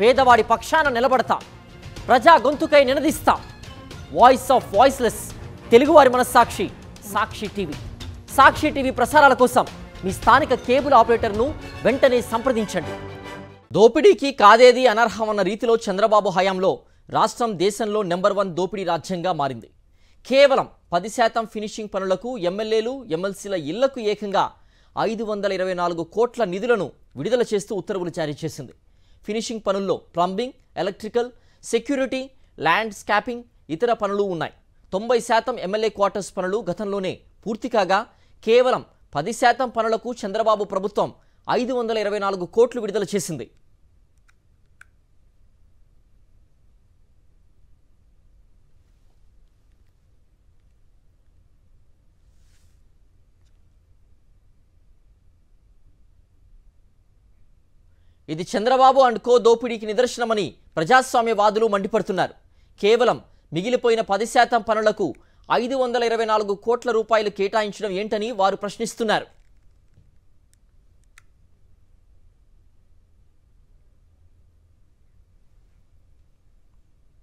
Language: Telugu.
పేదవాడి పక్షాన నిలబడతాం, ప్రజా గొంతుకై నినదిస్తాం. వాయిస్ ఆఫ్ వాయిస్లెస్, తెలుగువారి మనస్సాక్షి, సాక్షి టీవీ. సాక్షి టీవీ ప్రసారాల కోసం మీ స్థానిక కేబుల్ ఆపరేటర్ను వెంటనే సంప్రదించండి. దోపిడీకి కాదేది అనర్హమన్న రీతిలో చంద్రబాబు హయాంలో రాష్ట్రం దేశంలో నెంబర్ 1 దోపిడీ రాజ్యంగా మారింది. కేవలం 10% ఫినిషింగ్ పనులకు ఎమ్మెల్యేలు, ఎమ్మెల్సీల ఇళ్లకు ఏకంగా 524 కోట్ల నిధులను విడుదల చేస్తూ ఉత్తర్వులు జారీ చేసింది. ఫినిషింగ్ పనుల్లో ప్లంబింగ్, ఎలక్ట్రికల్, సెక్యూరిటీ, ల్యాండ్స్కేపింగ్, ఇతర పనులు ఉన్నాయి. 90% ఎమ్మెల్యే క్వార్టర్స్ పనులు గతంలోనే పూర్తి కాగా కేవలం 10% పనులకు చంద్రబాబు ప్రభుత్వం 524 కోట్లు విడుదల చేసింది. ఇది చంద్రబాబు అండ్ కో దోపిడీకి నిదర్శనమని ప్రజాస్వామ్యవాదులు మండిపడుతున్నారు. కేవలం మిగిలిపోయిన 10% పనులకు 524 కోట్ల రూపాయలు కేటాయించడం ఏంటని వారు ప్రశ్నిస్తున్నారు.